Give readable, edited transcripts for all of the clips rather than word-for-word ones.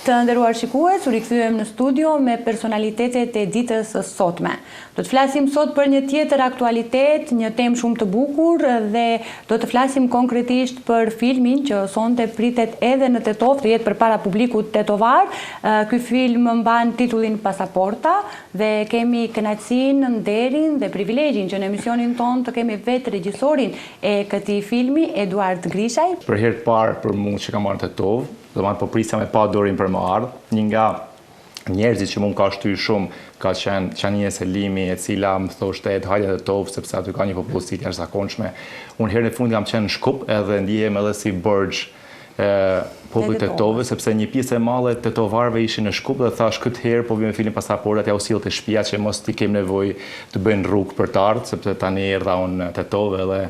Të nderuar shikues, u rikthyem në studio me personalitetet e ditës së sotme. Do të flasim sot për një tjetër aktualitet, një temë shumë të bukur dhe do të flasim konkretisht për filmin që sonte pritet edhe në Tetov të jetë përpara publikut tetovar. Ky film mban titullin Pasaporta dhe kemi kënaqësinë, nderin dhe privilegjin që në emisionin ton të kemi vetë regjisorin e këtij filmi, Eduard Grishaj. Për herë të parë për mua që kam marrë në Tetov, po prisja me pa dorin për më ardhë. Një nga njerëzit që mund ka shtyr shumë ka qenë Qania Selimi, e cila më thoshte hajde Tetov sepse aty ka një popullsi të jashtëzakonshme. Unë herën e fundit kam qenë në Shkup edhe ndihem edhe si bërgj popullit Tetovës, sepse një pjesë e madhe të tetovarëve ishin në Shkup dhe thash këtë herë po vim me filmin Pasaporta ja u sill te shtëpia që mos ti kem nevojë të bëjnë rrugë për të ardhur, sepse tani erdha unë në Tetov edhe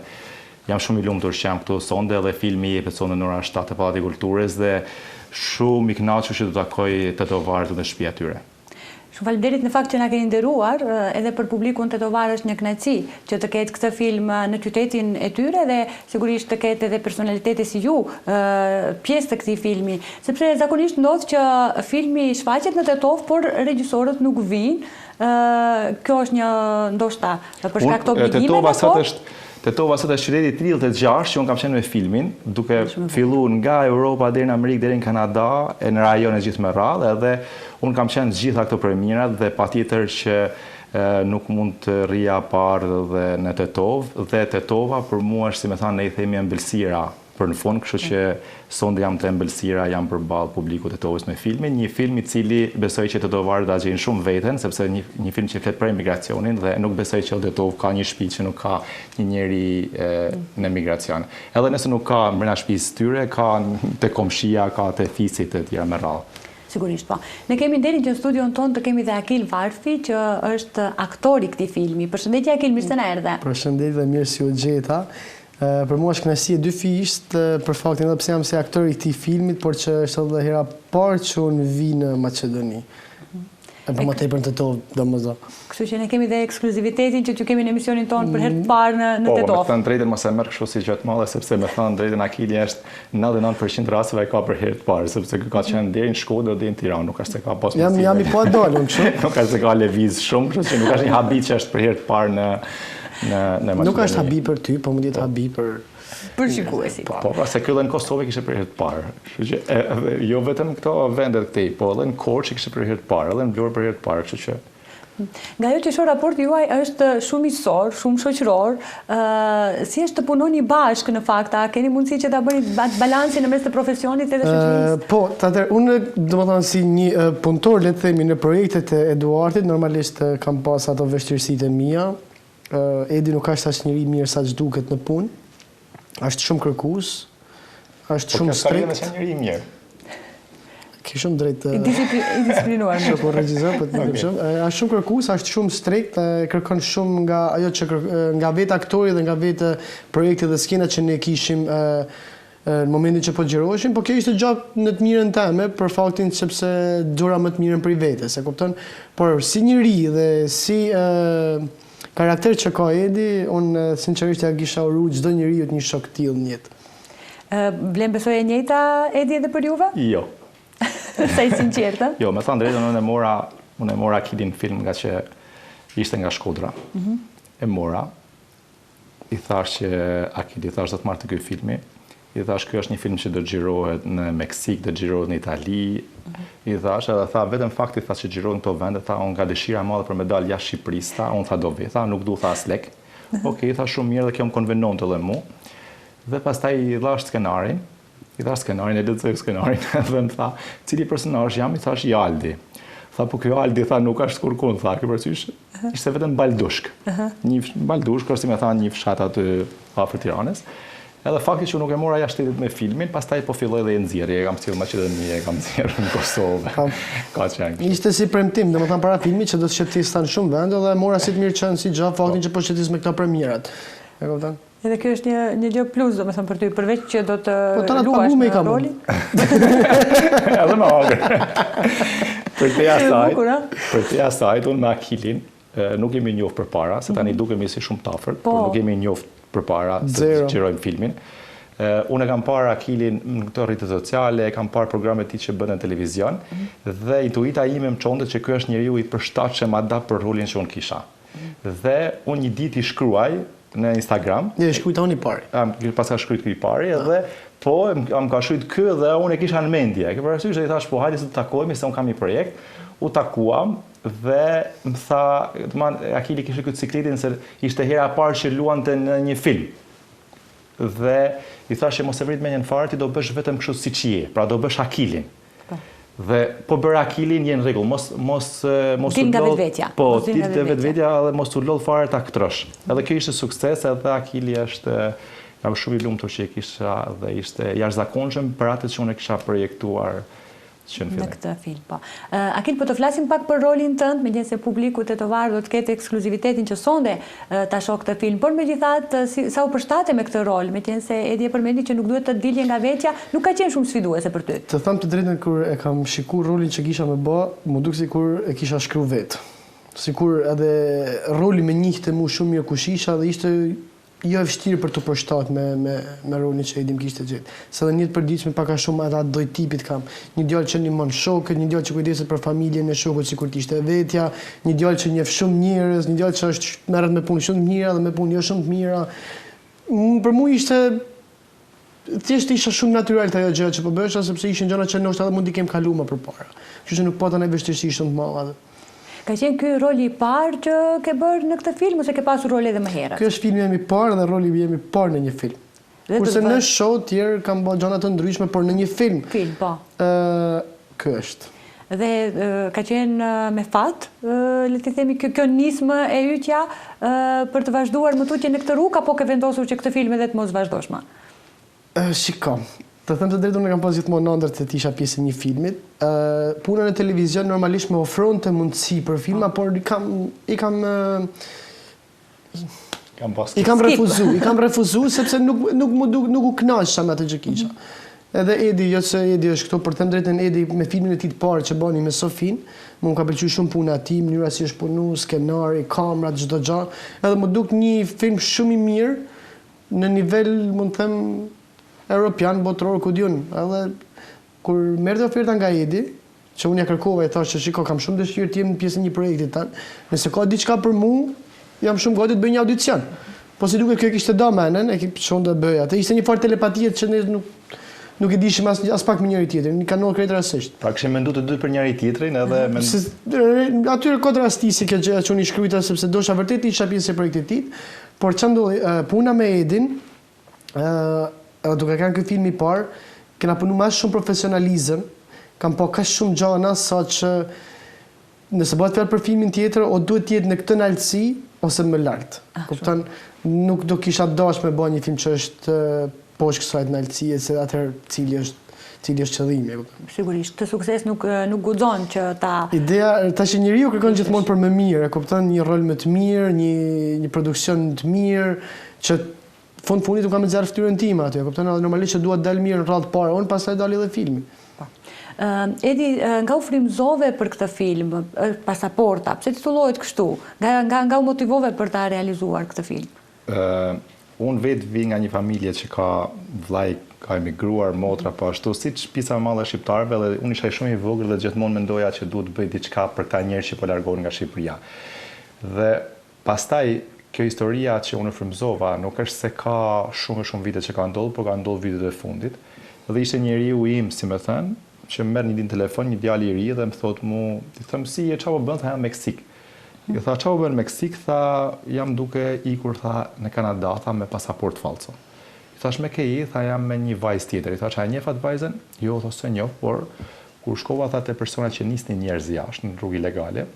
jam shumë i lumtur që jam këtu sonde dhe filmi jepet sonde në ora 7 te Pallati i Kulturës dhe shumë i kënaqur që do të takoj tetovarët në shtëpi atyre. Shumë faleminderit në fakt që na keni nderuar, edhe për publikun tetovar është një kënaqësi që të ketë këtë film në qytetin e tyre dhe sigurisht të ketë edhe personalitete si ju pjesë të këtij filmi, sepse zakonisht ndodh që filmi shfaqet në Tetov, por regjisorët nuk vijnë. Kjo është një ndoshta për shkak të obligimeve. Tetova sot është qyteti 36 që unë kam qenë me filmin, duke filluar nga Europa deri në Amerikë deri në Kanada e në rajone gjithë me radhë, edhe unë kam qenë gjitha këto premierat dhe patjetër që nuk mund të rria parë dhe në Tetov, dhe Tetova për mua është, si me thanë, ne i themi ëmbëlsira për në fund, kështu që sonde jam të ëmbëlsira, jam përballë publikut Tetovës me filmin, një film i cili besoj që tetovarët ta gjejnë shumë veten, sepse një film që flet për emigracionin dhe nuk besoj që Tetov ka një shtëpi që nuk ka një njeri në emigracion. Edhe nëse nuk ka brenda shtëpisë tyre, ka te komshia, ka te fisit e tjera me radhë. Sigurisht po. Ne kemi nderin që në studion tonë të kemi dhe Akil Varfi, që është aktori i këtij filmi. Përshëndetje Akil, mirë se na erdhe. Përshëndetje dhe mirë si u gjeta. Për mua është kënaqësi e dyfisht për faktin edhe pse jam si aktor i këtij filmit, por që është edhe hera parë që unë vi në Maqedoni. E për më tepër në Tetov, domosdoshmë. Kështu që ne kemi dhe ekskluzivitetin që t'ju kemi në emisionin tonë për herë të parë në Tetov. Po, me thënë drejtën mos e merr kështu si gjë të madhe, sepse me thënë drejtën Akili është 99% rasteve ka për herë të parë, sepse ka qenë deri në Shkodër deri në Tiranë, nuk është se ka pas mundësi. Jam i pa dalur kështu. Nuk është se ka lëviz shumë, kështu që nuk është një habit që është për herë të parë në Maqedoni. Nuk është habi për ty, po mund të jetë habi për shikuesit. Po, pra se këllë në Kosovë kishte për herë të parë. Kështu që jo vetëm këto vendet këtej, po edhe në Korçë kishte për herë të parë, edhe në Vlorë për herë të parë, kështu që nga ajo që shoh raporti juaj është shumë miqësor, shumë shoqëror. Si është të punoni bashkë në fakt? A keni mundësi që ta bëni balansin në mes të profesionit edhe shoqërisë? Po, unë domethënë si një punëtor, le të themi, në projektet e Eduardit, normalisht kam pas ato vështirësitë e mia. Edi nuk është as njëri mirë sa ç'duket në punë. Është shumë kërkues, është shumë strekt. Po, njëri mirë. Ke shumë drejt. I disiplinuar. Po regjizor, po të them shumë. Është shumë kërkues, është shumë strekt, kërkon shumë nga ajo që nga vetë aktori dhe nga vetë projekti dhe skenat që ne kishim në momentin që po xhiroheshim, po kjo ishte gjatë në të mirën time për faktin sepse dura më të mirën për vetes, e kupton? Por si njëri dhe si karakter që ka Edi, unë sinqerisht ja kisha uru çdo njeriu një shok tillë në jetë. Vlen besoj e njëjta Edi edhe për juve? Jo. Sa i sinqertë? Jo, me thënë drejtën unë e mora Akilin film nga që ishte nga Shkodra. E mora. I thash që Akili do të marrë të ky filmi. I thash ky është një film që do xhirohet në Meksik, do xhirohet në Itali. I thash edhe tha vetëm fakti tha që xhirohen këto vende, tha unë nga dëshira e madhe për me dalë jashtë Shqipërisë, tha unë tha do vi, tha nuk du tha as lek. Okej, tha shumë mirë dhe kjo më konvenonte edhe mua. Dhe pastaj i dhash skenarin. I thash skenarin, e lexoj skenarin dhe më tha, cili personazh jam? I thash Aldi. Tha, po kjo Aldi, tha, nuk është kurkun, tha, kjo përsysh, ishte vetëm Baldushk. Një Baldushk, është si me tha një fshat aty afër Tiranës. Edhe fakti që nuk e mora jashtë me filmin, pastaj po filloi dhe e nxjerrje, e kam sjell Maqedoni, e kam nxjerrë në Kosovë. Ka qenë. Ishte si premtim, domethënë para filmit që do të shqetësisë shumë vende dhe mora si të mirë qenë si gjë faktin që po shqetësis me këto premierat. E kupton? Edhe kjo është një gjë plus, domethënë për ty, përveç që do të luash në rolin. Edhe më hapur. Për te asaj, unë me Akilin nuk jemi njoft përpara, se tani dukemi si shumë të afërt, por nuk jemi njoft përpara të xhirojmë filmin. Unë kam parë Akilin në këto rrjetet sociale, kam parë programet e tij që bën në televizion dhe intuita ime më çonte që ky është njeriu i përshtatshëm adap për rolin që unë kisha. Dhe unë një ditë i shkruaj në Instagram. Ne shkruajta unë i pari. Pas ka shkruajt ky i pari edhe po më ka shkruajt ky dhe unë e kisha në mendje. Ke parasysh se i thash po hajde se të takojmë se unë kam një projekt. U takuam dhe më tha, Akili kishte këtë sikletin se ishte hera e parë që luante në një film. Dhe i thashë mos e vrit me një fare, ti do bësh vetëm kështu siç je, pra do bësh Akilin. Dhe po bëra Akilin je në rregull, mos dil nga vetvetja. Po, dil nga vetvetja dhe mos u lodh fare ta këtrosh. Edhe kjo ishte sukses, edhe Akili është jam shumë i lumtur që e kisha dhe ishte jashtëzakonshëm për atë që unë kisha projektuar në këtë film, po. Akil, po të flasim pak për rolin tënd, megjithëse publiku tetovar do të ketë ekskluzivitetin që sonde ta shoh këtë film, por megjithatë sa u përshtate me këtë rol, megjithëse Edi e përmendi që nuk duhet të dilje nga vetja, nuk ka qenë shumë sfiduese për ty. Të them të drejtën, kur e kam shikuar rolin që kisha me bë, më duk sikur e kisha shkruar vetë. Sikur edhe roli më njihte mua shumë mirë kush isha dhe ishte jo e vështirë për të përshtatur me rolin që Edi më kishte gjetë. Se edhe një të përditshme pak a shumë ata lloj tipit kam. Një djalë që ndihmon shokët, një djalë që kujdeset për familjen e shokut sikur të ishte vetja, një djalë që njeh shumë njerëz, një djalë që është merret me punë shumë të mira dhe me punë jo shumë të mira. Për mua ishte thjesht isha shumë natyral ajo gjë që po bëhesha sepse ishin gjëra që ndoshta edhe mund i kem kaluar më përpara. Kështu që nuk pata ne vështirësi shumë të mëdha. Ka qenë ky roli i parë që ke bërë në këtë film ose ke pasur role edhe më herët? Ky është filmi im i parë dhe roli im i parë në një film. Kurse në show tjerë kam bërë gjëra të ndryshme, por në një film. Film, po. Ky është. Dhe ka qenë me fat, le të themi kjo nismë e ytja për të vazhduar më tutje në këtë rrugë apo ke vendosur që këtë film edhe të mos vazhdosh më? Shikom. Të them të drejtën, unë kam pas gjithmonë ëndër të isha pjesë e një filmit. Puna në televizion normalisht më ofronte mundësi për filma, por i kam refuzuar sepse nuk u kënaqesha me atë që kisha. Edhe Edi, jo se Edi është këtu, për të them drejtën, Edi me filmin e tij të parë që bani me Sofin, më ka pëlqyer shumë puna e tij, mënyra si është punu, skenari, kamera, çdo gjë. Edhe më duk një film shumë i mirë në nivel, mund të them, europian, botëror, ku diun. Edhe kur merrte oferta nga Edi, që unë ja kërkova, i thash që shiko, kam shumë dëshirë të jem pjesë e një projekti tan. Nëse ka diçka për mua, jam shumë gati të bëj një audicion. Po si duket kjo kishte domenen, e kishte bëj atë. Ishte një farë telepatie që ne nuk e dishim as pak me njëri tjetrin, një kanal krejt rastësisht. Pra kishim menduar të dy për njëri tjetrin edhe aty kod rastisi kjo gjë që unë i shkruajta sepse dosha vërtet isha pjesë e projektit të tij, por çan ndodhi puna me Edin, duke kanë këtë film i parë, kena punu më shumë profesionalizëm, kam po ka shumë gjana sa që nëse bëhet fjalë për filmin tjetër, o duhet të jetë në këtë naltësi ose më lart. Kupton, nuk do kisha dash me bëj një film që është poshtë kësaj naltësie, se atëherë cili është qëllimi. Sigurisht, të sukses nuk guxon që ta... Ideja, tash njeriu kërkon gjithmonë për më mirë, e kupton, një rol më të mirë, një produksion të mirë, që fund funit unë kam nxjerr fytyrën time aty, kupton, normalisht që duhet dal mirë në radhë parë, unë pastaj dali edhe filmi. Edi, nga u frymëzove për këtë film, Pasaporta, pse titullohet kështu? Nga u motivove për ta realizuar këtë film? Unë vetë vi nga një familje që ka vllai ka emigruar, motra po ashtu, siç pjesa e madhe e shqiptarëve, dhe unë isha shumë i vogël dhe gjithmonë mendoja që duhet të bëj diçka për këta njerëz që po largohen nga Shqipëria. Dhe pastaj kjo historia që unë frymëzova nuk është se ka shumë vite që ka ndodhur, por ka ndodhur vitet e fundit. Dhe ishte njeriu im, si më thënë, që më merr një ditë telefon, një djalë i ri dhe më thotë mua, i them si e çfarë bën, tha në Meksik. I tha çfarë bën në Meksik, tha jam duke ikur tha në Kanada, tha me pasaport falso. I thash me ke i, tha jam me një vajzë tjetër. I thash a njeh atë vajzën? Jo, thosë se njoh, por kur shkova tha te persona që nisnin njerëz jashtë në rrugë ilegale,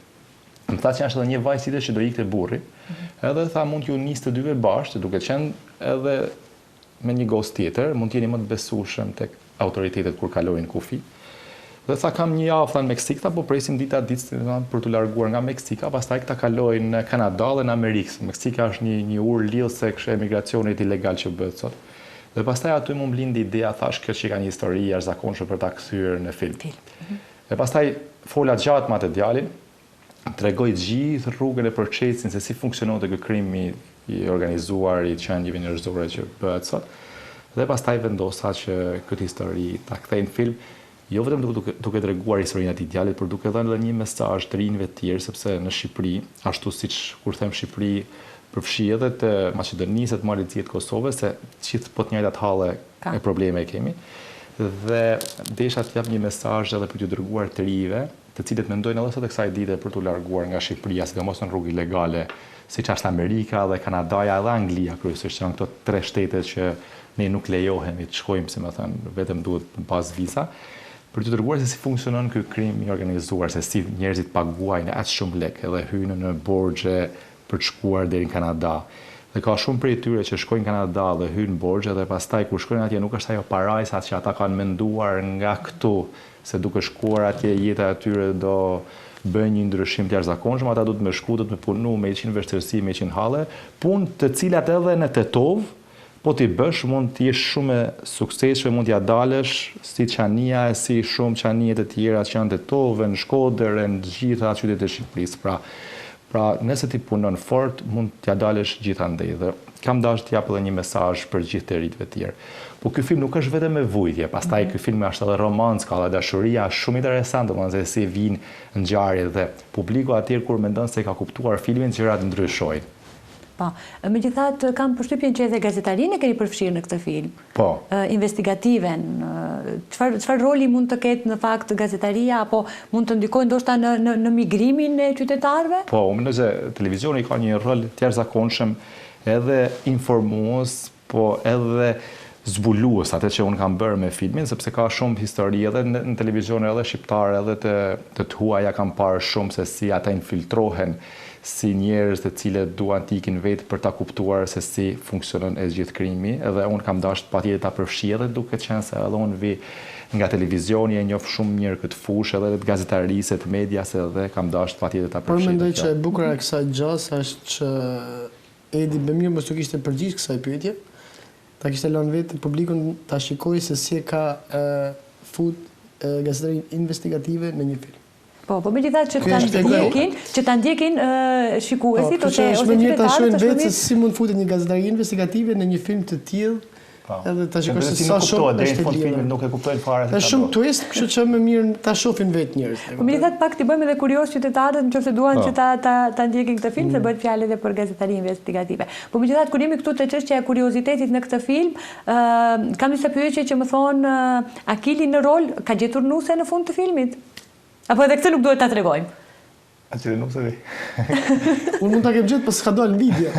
më tha që është edhe një vajzë tjetër që do ikte burri. Edhe tha mund t'ju nis të dyve bashkë, duke qenë edhe me një gos tjetër, mund t'jeni më të besueshëm tek autoritetet kur kalojnë kufi. Dhe tha kam një javë në Meksik, po presim dita për të larguar nga Meksika, pastaj këta kalojnë në Kanada dhe në Amerikë. Meksika është një urë lidhse kështë emigracionit ilegal që bëhet sot. Dhe pastaj aty më mblindi ideja, thash kjo që ka një histori jashtëzakonshme për ta kthyer në film. Dhe pastaj fola gjatë me atë djalin, tregoj gjithë rrugën e procesin se si funksiononte ky krim i organizuar i qendjeve njerëzore që bëhet sot. Dhe pastaj vendosa që këtë histori ta kthej në film, jo vetëm duke treguar historinë e atij djalit, por duke dhënë edhe një mesazh të rinjve të tjerë, sepse në Shqipëri, ashtu siç kur them Shqipëri, përfshi edhe të Maqedonisë, të Maliziet, Kosovës, se gjithë po të njëjtat halle e probleme e kemi. Dhe desha të jap një mesazh edhe për t'ju dërguar të rijve, të cilët mendojnë edhe sot e kësaj dite për t'u larguar nga Shqipëria, sidomos në rrugë ilegale, siç është Amerika dhe Kanadaja dhe Anglia kryesisht, janë këto 3 shtete që ne nuk lejohemi të shkojmë, si më thënë, vetëm duhet pas viza, për të dërguar se si funksionon ky krim i organizuar, se si njerëzit paguajnë aq shumë lekë edhe hyjnë në borxhe për të shkuar deri në Kanada. Dhe ka shumë prej tyre që shkojnë në Kanada dhe hyjnë në borxhe dhe pastaj kur shkojnë atje nuk është ajo parajsa që ata kanë menduar nga këtu, se duke shkuar atje jeta e tyre do bëjnë një ndryshim të jashtëzakonshëm, ata do të më shku, do të më punu me 100 vështirësi, me 100 halle, punë të cilat edhe në Tetov po t'i bësh, mund t'jesh shumë e suksesshme, mund t'ja dalësh si Çania e si shumë qanijet e tjera që janë Tetov, në Shkodër, në gjitha qytetet e Shqipërisë. Pra, nëse ti punon fort, mund t'ja dalësh gjithandej. Dhe kam dashur t'jap edhe një mesazh për gjithë të ritëve të tjerë. Po ky film nuk është vetëm me vujtje, pastaj ky film është edhe romanc, ka edhe dashuria, shumë interesante, domethënë se si vinë ngjarjet dhe publiku atje kur mendon se ka kuptuar filmin, gjërat ndryshojnë. Po, megjithatë kam përshtypjen që edhe gazetarinë e keni përfshirë në këtë film. Po. Investigativen. Çfarë roli mund të ketë në fakt gazetaria apo mund të ndikojë ndoshta në migrimin e qytetarëve? Po, unë mendoj se televizioni ka një rol të jashtëzakonshëm edhe informues, po edhe zbulues atë që unë kam bërë me filmin, sepse ka shumë histori edhe në televizion edhe shqiptare, edhe të huaja kam parë shumë se si ata infiltrohen si njerëz të cilët duan t'i ikin vetë për ta kuptuar se si funksionon e gjithë krimi, edhe unë kam dashur patjetër ta përfshij edhe duke qenë se edhe unë vi nga televizioni, e njoh shumë mirë këtë fushë edhe të gazetarisë, të medias, edhe kam dashur patjetër ta përfshij. Por mendoj që e bukur e kësaj gjës është që Edi më mirë mos u kishte përgjigj kësaj pyetje. Ta kishte lënë vetë publikun ta shikojë se si ka fut gazetarinë investigative në një film. Po megjithatë që ta ndjekin shikuesit ose qytetarët ta shohin vetë se si mund futet një gazetari investigative në një film të tillë. Edhe ta shikosh se sa shumë deri në fund filmin nuk e kuptojnë fare se është shumë twist, kështu që më mirë ta shohin vetë njerëzit. Po megjithatë pak t'i bëjmë edhe kurioz qytetarët nëse duan që ta ndjekin këtë film, se bëhet fjalë edhe për gazetari investigative. Po megjithatë kur jemi këtu te çështja e kuriozitetit në këtë film, kam disa pyetje që më thon Akili në rol ka gjetur nuse në fund të filmit? Apo edhe këtë nuk duhet ta tregojmë? Atë nuk se di. Unë mund ta kem gjetë, po s'ka dalë në video.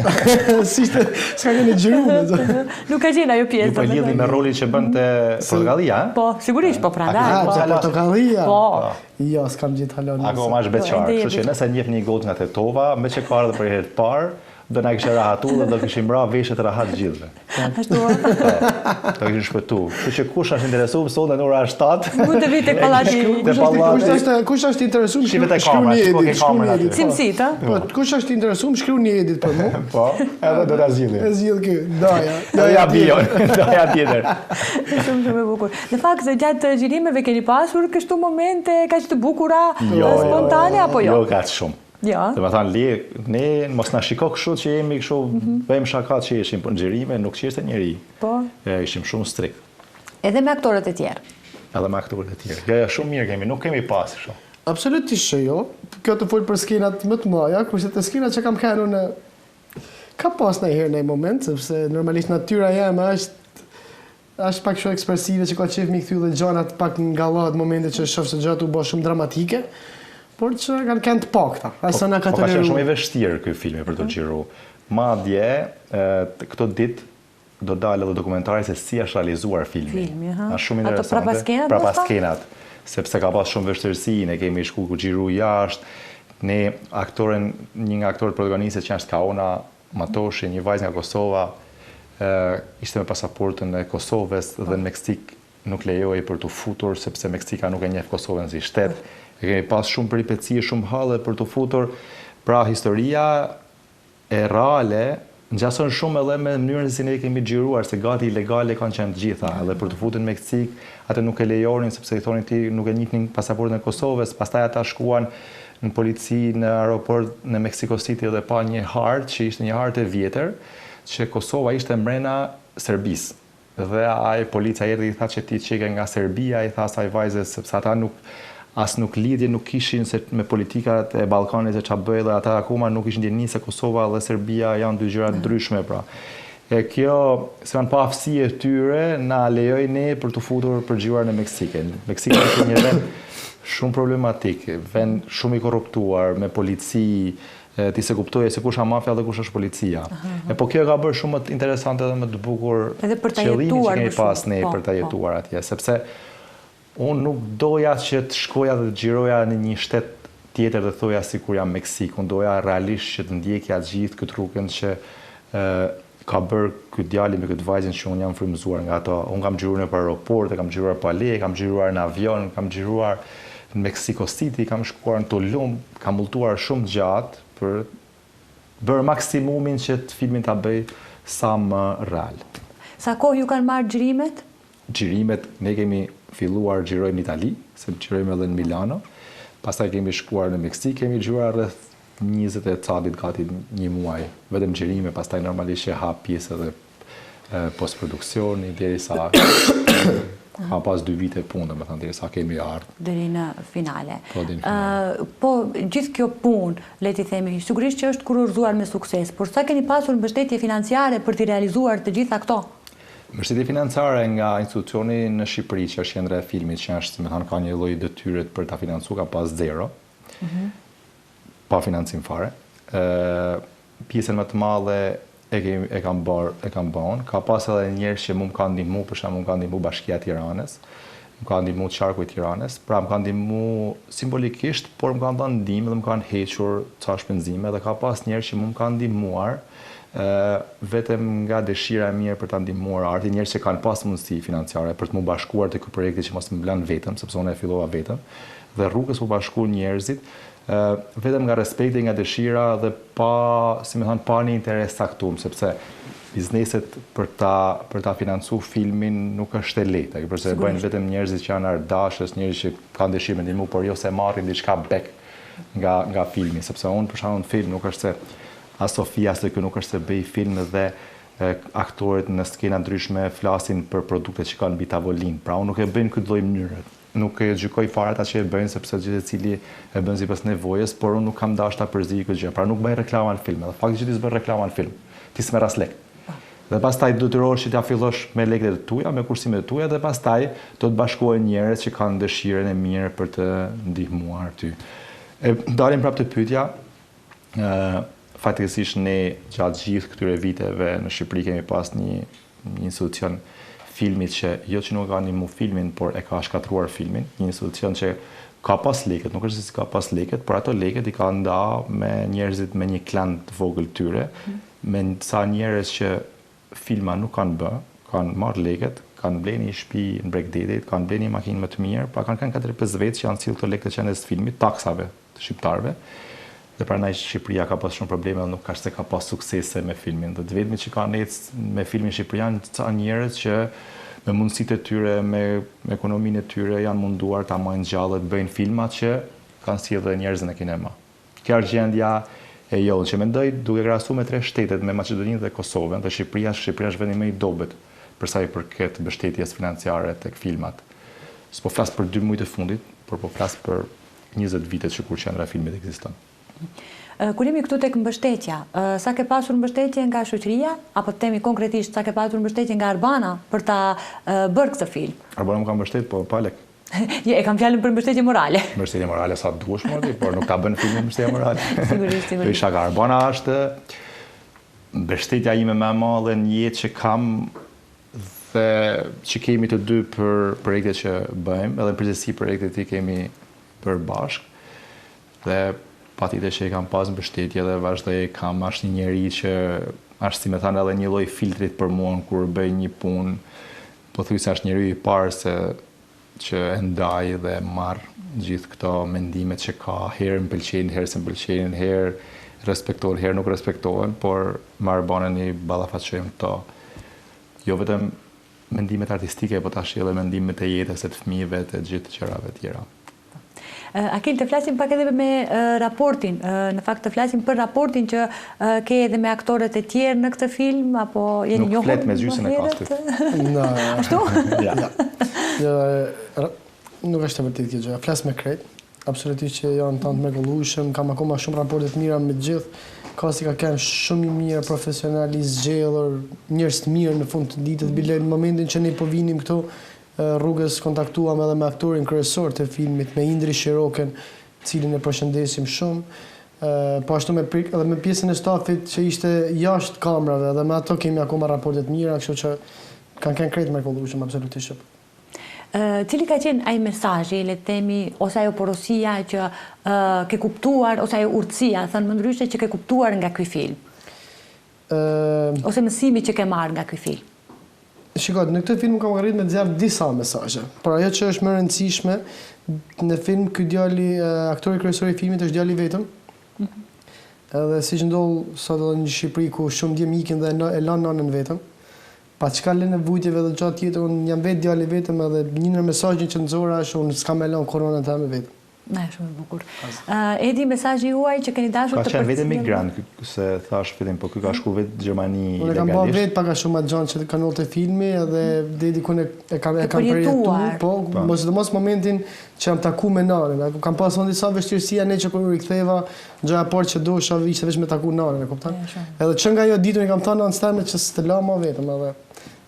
S'ka qenë xhiruar. Nuk ka qenë ajo pjesë. Po lidhi me rolin që bën te Portokallia, a? Po, sigurisht, po prandaj. Portokallia. Po. Jo, s'kam gjetë halon. Akoma është beqar, kështu që nëse njeh një gotë nga Tetova, me që ka ardhur për herë të parë, do na kishte rahatu dhe do kishim bra veshjet rahat gjithëve. Ashtu. Do kishim shpëtu. Kështu që kush është interesuar sonte në ora 7. Mund të vitë tek pallati. Kush është interesuar? Shqipe te kamera, Simsit, a? Po, kush është interesuar, shkruani edit për mua. Po, edhe do ta zgjidhni. E zgjidh kë. Doja. Doja bio, doja tjetër. Shumë e bukur. Në fakt gjatë xhirimeve keni pasur kështu momente kaq të bukura, spontane apo jo? Jo, kaq shumë. Ja. Dhe më thanë, ne mos na shiko kështu që jemi kështu, bëjmë shakat që ishim për xhirime, nuk qishte njeri. Po. Ishim shumë strikt. Edhe me aktorët e tjerë. Edhe me aktorët e tjerë. Ja, shumë mirë kemi, nuk kemi pas kështu. Absolutisht jo. Kjo të fol për skenat më të mëdha, kurse të skenat që kam kanë unë ka pas ndonjëherë në një moment, sepse normalisht natyra jeme është pak shumë ekspresive që ka qef mi kthy dhe gjanat pak ngallohet momente që shoh se gjërat u bë shumë dramatike. Por që kanë të pakta. Asa na ka toleruar. Po ka qenë shumë i vështirë ky film për të xhiru. Madje këto ditë do dalë edhe dokumentari se si është realizuar filmi. Është shumë interesante. Pra pas skenat, sepse ka pas shumë vështirësi, ne kemi shku ku xhiru jashtë. Ne një nga aktorët protagonistët që është Kaona Matoshi, një vajzë nga Kosova, ishte me pasaportën e Kosovës dhe në Meksik nuk lejohej për të futur sepse Meksika nuk e njeh Kosovën si shtet. E kemi pas shumë peripeci, shumë halle për të futur, pra historia e reale ngjason shumë edhe me mënyrën se ne kemi xhiruar, se gati ilegale kanë qenë të gjitha, edhe për të futur në Meksik, atë nuk e lejonin sepse i thonin ti nuk e njihnin pasaportën e Kosovës, pastaj ata shkuan në polici në aeroport në Mexico City dhe pa një hartë që ishte një hartë e vjetër, që Kosova ishte mbrena Serbisë. dhe ai policia erdhi i tha që ti çike nga Serbia, i tha asaj vajzës sepse ata nuk lidhje nuk kishin se me politikat e Ballkanit se ç'a bëj dhe ata akoma nuk ishin ndjenjë se Kosova dhe Serbia janë dy gjëra ndryshme pra. E kjo, se janë pa aftësi e tyre, na lejoj ne për të futur për gjuar në Meksikën. Meksika është një vend shumë problematik, vend shumë i korruptuar, me polici, ti se kuptoje se kush është mafia dhe kush është policia. Po kjo ka bërë shumë më interesante dhe më të bukur qëllimi që kemi pas ne për ta jetuar atje, sepse unë nuk doja që të shkoja dhe të xhiroja në një shtet tjetër dhe thoja sikur jam Meksik, unë doja realisht që të ndjekja gjithë këtë rrugën që ka bërë këtë djali me këtë vajzën që unë jam frymëzuar nga ato. Unë kam xhiruar në aeroport, kam xhiruar pa leje, kam xhiruar në avion, kam xhiruar në Mexico City, kam shkuar në Tulum, kam udhëtuar shumë gjatë për bërë maksimumin që të filmin ta bëj sa më real. Sa kohë ju kanë marrë xhirimet? Xhirimet ne kemi filluar xhirojmë në Itali, se xhirojmë edhe në Milano. Pastaj kemi shkuar në Meksik, kemi xhiruar rreth 20 e calit gati një muaj, vetëm xhirime, pastaj normalisht e hap pjesë edhe postproduksioni derisa ka pas 2 vite punë, domethënë derisa kemi ardhur deri në finale. Po, deri në finale. Po gjithë kjo punë, le t'i themi, sigurisht që është kurorzuar me sukses, por sa keni pasur mbështetje financiare për t'i realizuar të gjitha këto? Mbështetje financiare nga institucioni në Shqipëri që është qendra e filmit, që është, domethënë ka një lloj detyre për ta financuar, ka pas zero. Pa financim fare. Pjesën më të madhe e kam bën. Ka pas edhe njerëz që më kanë ndihmu, për shembull më ka ndihmu Bashkia e Tiranës, më ka ndihmu Qarku i Tiranës, pra më ka ndihmu simbolikisht, por më kanë dhënë ndihmë dhe më kanë hequr ca shpenzime dhe ka pas njerëz që më kanë ndihmuar vetëm nga dëshira e mirë për ta ndihmuar artin, njerëz që kanë pas mundësi financiare për të më bashkuar te ky projekti që mos më blan vetëm, sepse unë e fillova vetëm, dhe rrugës u bashkuan njerëzit vetëm nga respekti, nga dëshira dhe pa, si më thënë, pa një interes saktum, sepse bizneset për ta financu filmin nuk është e lehtë, përse bëjnë vetëm njerëzit që janë ardashës, njerëzit që kanë dëshirë me ndihmu, por jo se marrin diçka back nga filmi, sepse unë për shembull në film nuk është se as Sofia se kjo nuk është se bëj film dhe aktorët në skena ndryshme flasin për produktet që kanë mbi tavolinë, pra unë nuk e bëjnë këtë lloj mënyre. Nuk e gjykoj fare ata që e bëjnë sepse gjithë secili e bën sipas nevojës, por unë nuk kam dashur ta përzij këtë gjë. Pra nuk bëj reklama në film. Dhe fakti që ti s'bën reklama në film, ti s'merr as lek. Dhe pastaj detyrohesh që ta fillosh me lekët e tuaja, me kursimet e tuaja dhe pastaj do të bashkohen njerëz që kanë dëshirën e mirë për të ndihmuar ty. Dalim prapë te pyetja. Fatkeqësisht ne gjatë gjithë këtyre viteve në Shqipëri kemi pas një institucion filmit që jo që nuk ka ndihmu filmin, por e ka shkatruar filmin, një institucion që ka pas lekët, nuk është se ka pas lekët, por ato lekët i ka nda me njerëzit me një klan të vogël tyre, me sa njerëz që filma nuk kanë bë, kanë marrë lekët, kanë bleni një shtëpi në Bregdetit, kanë bleni një makinë më të mirë, pra kanë 4-5 vetë që janë cilë këto lekët që janë të filmit, taksave të shqiptarëve. Dhe prandaj Shqipëria ka pas shumë probleme dhe nuk ka se ka pas suksese me filmin. Dhe të vetmit që kanë ecë me filmin shqipërian ca njerëz që me mundësitë e tyre, me ekonominë e tyre janë munduar ta marrin gjallë të bëjnë filma që kanë sjellë njerëzën e kinema. Kjo është gjendja e jonë që mendoj duke krahasuar me 3 shtetet, me Maqedoninë dhe Kosovën, dhe Shqipëria është vendi më i dobët për sa i përket mbështetjes financiare tek filmat. S'po flas për 2 muajt e fundit, por po flas për 20 vitet që kur qendra e filmit ekziston. Kur jemi këtu tek mbështetja, sa ke pasur mbështetje nga shoqëria, apo të themi konkretisht sa ke pasur mbështetje nga Arbana për ta bërë këtë film? Arbana më ka mbështet, po pa lek. E kam fjalën për mbështetje morale. Mbështetje morale sa duhesh morti, por nuk ta bën filmin mbështetje morale. Sigurisht. Isha ka Arbana është mbështetja ime më e madhe në jetë që kam dhe që kemi të dy për projektet që bëjmë, edhe në përgjithësi projektet i kemi për bashkë. Dhe patjetër që i kam pas mbështetje dhe vazhdoj kam është një njeri që është si me thënë edhe një lloj filtrit për mua kur bëj një punë, po thuj se është njeriu i parë që e ndaj dhe marr gjithë këto mendimet që ka, herë më pëlqejnë, herë s'm pëlqejnë, herë respektohen, herë nuk respektohen, por me Arbanën i ballafaqojmë këto jo vetëm mendimet artistike, po tash edhe mendimet e jetës së fëmijëve të gjithë gjërave tjera. Akil, të flasim pak edhe me raportin, në fakt të flasim për raportin që ke edhe me aktorët e tjerë në këtë film, apo jeni njohur? Nuk flet me gjysën e kastit. Ashtu? Nuk është e vërtetë kjo gjë, flas me krejt. Absolutisht që janë të mrekullueshëm, kam akoma shumë raporte të mira me gjithë. Kasti ka qenë shumë i mirë, profesionalisht zgjedhur, njerëz të mirë në fund të ditës, bile në momentin që ne po vinim këtu rrugës kontaktuam edhe me aktorin kryesor të filmit, me Indri Shiroken, cilin e përshëndesim shumë. Po ashtu edhe me pjesën e stafit që ishte jashtë kamerave, edhe me ato kemi akoma raporte të mira, kështu që kanë qenë krejt mrekullueshëm absolutisht. Cili ka qenë ai mesazhi, le të themi, ose ajo porosia që ke kuptuar, ose ajo urtësia, thënë më ndryshe, që ke kuptuar nga ky film? Ose mësimi që ke marrë nga ky film? Shikoj, në këtë film kam arritur me të zjarr disa mesazhe. Por ajo që është më e rëndësishme në film, ky djali, aktori kryesor i filmit është djali vetëm. Edhe siç ndodh sot edhe në Shqipëri ku shumë djem ikin dhe e lanë nanën vetëm. Pa çka lënë vujtjeve dhe gjatë tjetër, unë jam vetë djali vetëm edhe një në mesazhin që nxora është unë s'kam e lënë koronën tëme vetëm. Shumë e bukur. Edi, mesazhi juaj që keni dashur të përcjellni? Ka qenë vetëm migrant, se thash fillim, po ky ka shku vetë në Gjermani legalisht. Unë kam bërë vetë pak a shumë atë gjanë që kanë të filmi edhe deri ku e kam përjetuar, po, mos momentin që jam taku me nanën. Kam pasur disa vështirësia ne që kur u riktheva, gjë raport që dosha ishte vetëm me taku nanën, e kupton? Edhe që nga ajo ditën i kam thënë nanës tëme që s'të la më vetëm edhe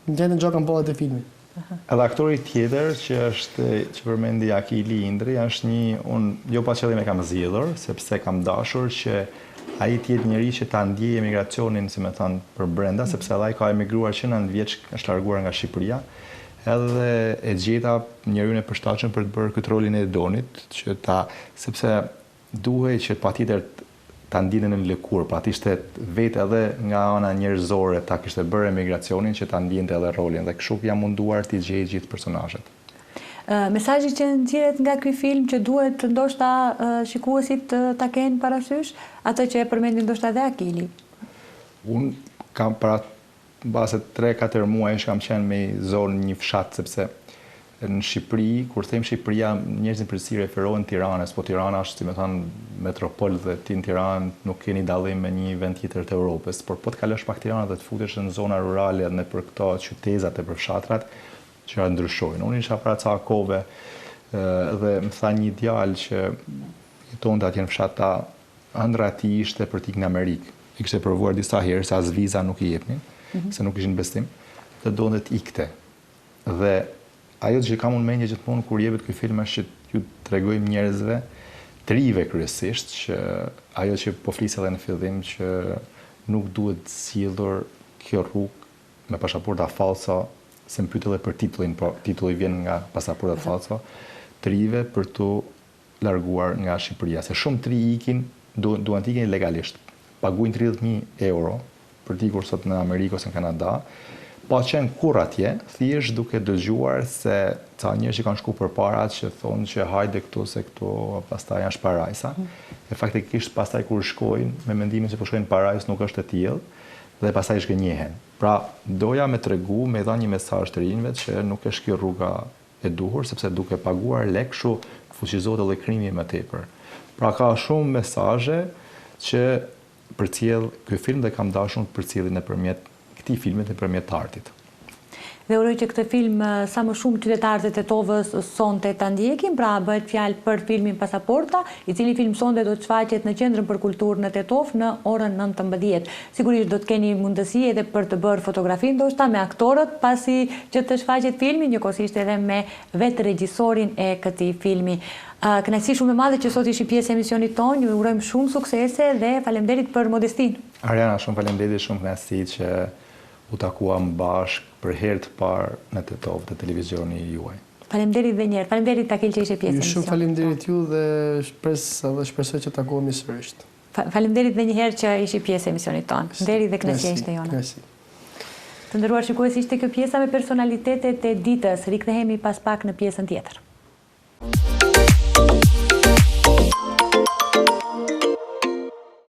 në gjendën gjë kam bërë të filmi. Edhe aktori tjetër që përmendi Akili Indri është jo pa qëllim e kam zgjedhur, sepse kam dashur që ai të jetë njëri që ta ndjejë emigracionin, si më thënë, për brenda, sepse edhe ai ka emigruar që në 9 vjeç, është larguar nga Shqipëria, edhe e gjeta njeriun e përshtatshëm për të bërë këtë rolin e Donit, sepse duhej që patjetër ta ndinte në lëkurë, pra të ishte vetë edhe nga ana njerëzore ta kishte bërë emigracionin që ta ndjente edhe rolin dhe kështu jam munduar t'i gjej gjithë personazhet. Mesazhi që nxjerret nga ky film që duhet ndoshta shikuesit ta kenë parasysh, atë që e përmendi ndoshta edhe Akili. Unë kam para base 3-4 muaj kam qenë me zonë një fshat sepse në Shqipëri, kur them Shqipëria, njerëzit përgjithësi referohen Tiranës, po Tirana është, si më thënë, metropol dhe ti në Tiranë nuk keni dallim me një vend tjetër të Europës, por po të kalosh pak Tiranë dhe të futesh në zona rurale dhe për këto qytetat e për fshatrat që ndryshojnë. Unë isha para ca kohëve dhe më tha një djalë që jetonte atje në fshat, ëndra e tij ishte për të ikë në Amerikë. I kishte provuar disa herë se as viza nuk i jepnin, se nuk ishin bestim, dhe donte të ikte. Dhe ajo që kam unë mendje gjithmonë kur jepet ky film është që ju tregojmë njerëzve, të rive kryesisht, që ajo që po flis edhe në fillim që nuk duhet zgjidhur kjo rrugë me pasaporta falsa, se më pyet edhe për titullin, po titulli vjen nga pasaportat falsa, të rive për të larguar nga Shqipëria, se shumë të ri ikin, duan të ikin legalisht, paguajnë 30.000 euro për të ikur sot në Amerikë ose në Kanada. Pa qenë kur atje, thjesht duke dëgjuar se ca njerëz që kanë shku përpara që thonë që hajde këtu se këtu pastaj janë shparajsa. E faktikisht pastaj kur shkojnë me mendimin se po shkojnë parajs nuk është e tillë dhe pastaj zgënjehen. Pra doja me tregu, me dhënë një mesazh të rinjve që nuk është kjo rruga e duhur sepse duke paguar lek kështu fuqizohet edhe krimi më tepër. Pra ka shumë mesazhe që përcjell ky film dhe kam dashur të përcjelli nëpërmjet këtij filmi nëpërmjet artit. Dhe uroj që këtë film sa më shumë qytetarët e Tetovës sonte ta ndjekin, pra bëhet fjalë për filmin Pasaporta, i cili film sonte do të shfaqet në Qendrën për Kulturë në Tetov në orën 19. Sigurisht do të keni mundësi edhe për të bërë fotografi ndoshta me aktorët pasi që të shfaqet filmi, njëkohësisht edhe me vetë regjisorin e këtij filmi. Kënaqësi shumë e madhe që sot ishi pjesë e emisionit tonë, ju urojmë shumë suksese dhe faleminderit për modestinë. Ariana, shumë faleminderit, shumë kënaqësi që u takuam bashkë për herë të parë në Tetov të televizioni juaj. Faleminderit edhe një herë. Faleminderit Akil që ishe pjesë e emisionit. Shumë faleminderit ju dhe shpresoj që takohemi sërish. Faleminderit edhe një herë që ishi pjesë e emisionit tonë. Deri dhe kënaqësia ishte jona. Të nderuar shikues, ishte kjo pjesa me personalitetet e ditës. Rikthehemi pas pak në pjesën tjetër.